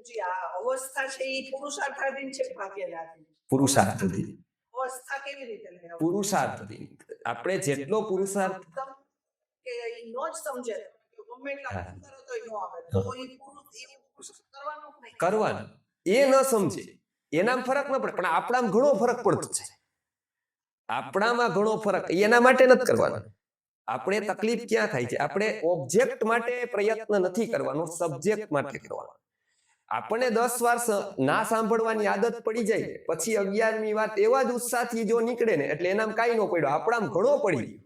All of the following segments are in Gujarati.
જી આ અવસ્થા છે એ પુરુષાર્થાધીન છે કે ભાગ્યલાથી? પુરુષાર્થથી. અવસ્થા કેવી રીતે લઈ આવું? પુરુષાર્થથી. આપણે જેટલો પુરુષાર્થ કે ઈ નો જ સમજે કે ગમે એટલા હા. કરો તોય નો આવે તો ઈ પુરુષ કરવાનું જ નહીં. કરવાનું એ ન સમજે એનામાં ફરક ન પડે, પણ આપણામાં ઘણો ફરક પડતો છે. આપણામાં ઘણો ફરક એના માટે નથી કરવાનો. આપણે તકલીફ ક્યાં થાય છે? આપણે ઓબ્જેક્ટ માટે પ્રયત્ન નથી કરવાનો, સબ્જેક્ટ માટે કરવાનો. આપણને 10 વાર ના સાંભળવાની આદત પડી જાય, પછી 11મી વાત એવા જ ઉત્સાહથી જો નીકળે ને એટલે એનામાં કાંઈ ન પડ્યો, આપણામાં ઘણો પડી ગયો.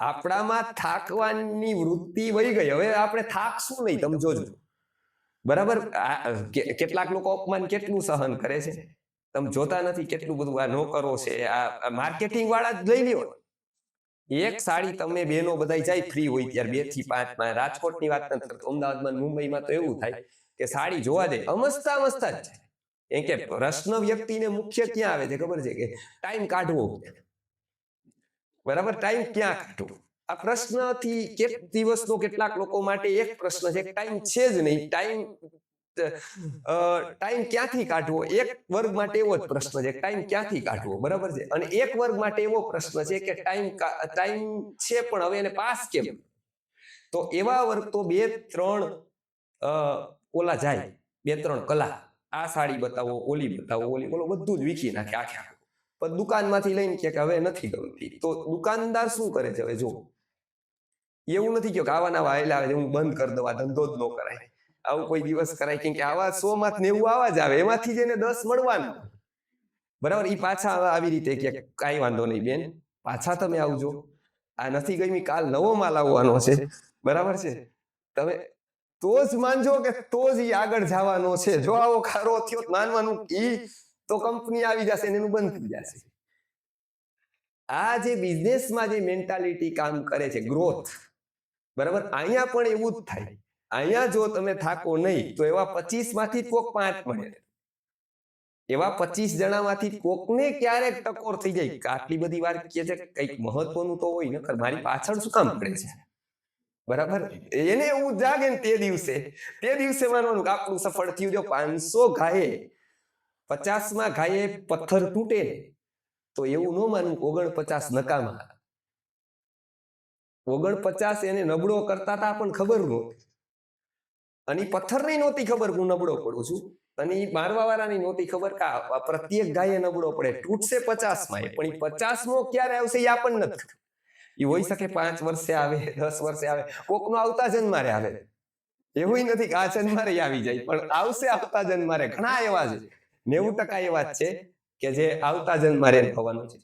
આપણામાં થાકવાની વૃત્તિ વહી ગઈ. હવે આપણે થાકશું નહીં, તમે જોજો. બરાબર? કેટલાક લોકો અપમાન કેટલું સહન કરે છે, તમે જોતા નથી કેટલું બધું આ નોકરો છે, આ માર્કેટિંગ વાળા જ લઈ લ્યો. એક સાડી તમે બહેનો બધાય જાય ફ્રી હોય ત્યારે 2 થી 5 માં, રાજકોટની વાત નથી કરતો, અમદાવાદમાં મુંબઈમાં તો એવું થાય કે સાડી જોવા જાય અમસ્તા અમસ્તા જ છે. એમ કે પ્રશ્ન વ્યક્તિને મુખ્ય ક્યાં આવે છે ખબર છે? કે ટાઈમ કાઢવો. બરાબર? ટાઈમ ક્યાં કાઢવો? આ પ્રશ્નથી દિવસનો કેટલાક લોકો માટે એક પ્રશ્ન છે, ટાઈમ છે જ નહીં. ટાઈમ ક્યાંથી કાઢવો? એક વર્ગ માટે એવો જ પ્રશ્ન છે, ટાઈમ ક્યાંથી કાઢવો? બરાબર છે? અને એક વર્ગ માટે એવો પ્રશ્ન છે કે ટાઈમ છે પણ હવે એને પાસ કેમ? તો એવા વર્ગ તો 2-3 ઓલા જાય, 2-3 કલા, આ સાડી બતાવો, ઓલી બતાવો, ઓલી બોલો, બધું જ વીખી નાખે આખે આખું. પણ દુકાનમાંથી લઈને કે હવે નથી ગમતી, તો દુકાનદાર શું કરે છે? હવે જો એવું નથી કે આવા નવા આવેલા આવે હું બંધ કરી દઉં, ધંધો જ ન કરાય, આવું કોઈ દિવસ કરાય, કેમ કે આવા 100 માં 90 આવા જ આવે, એમાંથી જ એને 10 મળવાનું. બરાબર? એ પાછા આવી રીતે કે કાંઈ વાંધો નહીં બેન, પાછા તમે આવજો, આ નથી ગમી, કાલ નવો માલ આવવાનો છે. બરાબર છે? તમે તો જ માનજો કે તો જ ઈ આગળ જવાનો છે. જો આવો ખારો થયો માનવાનું ઈ તો કંપની આવી જશે ને એનું બંધ થઈ જશે. આ જે બિઝનેસમાં જે મેન્ટાલિટી કામ કરે છે, ગ્રોથ, બરાબર, અહીંયા પણ એવું જ થાય. અહીંયા જો તમે થાકો નહીં તો એવા 25 માંથી કોક 5 મળે. એવા 25 જણામાંથી કોકને ક્યારેક ટકોર થઈ જાય કે આટલી બધી વાર કે છે કંઈક મહત્વનું તો હોય, નકર મારી પાછળ શું કામ પડે છે? બરાબર? એને એવું જાગે ને તે દિવસે માનવાનું કે આપણું સફળ થયું. જો 500 ઘાયે 50માં ઘાયે પથ્થર તૂટે તો એવું ન માનવું 49 નકામા. 49 એને નબળો કરતા હતા પણ ખબર નહોતી, અને પથ્થરની નહોતી ખબર હું નબળો પડું છું, અને મારવા વાળાની નહોતી ખબર કે પ્રત્યેક ગાયે નબળો પડે, તૂટશે 50માં, પણ 50મો ક્યારે આવશે એ આપણને નથી. એ હોઈ શકે 5 વર્ષે આવે, 10 વર્ષે આવે, કોકનો આવતા જન્મારે આવે. એવું નથી કે આ જન્મારે આવી જાય, પણ આવશે આવતા જન્મારે. ઘણા એવા છે, 90% એવા જ છે કે જે આવતા જન્મારે થવાનું છે.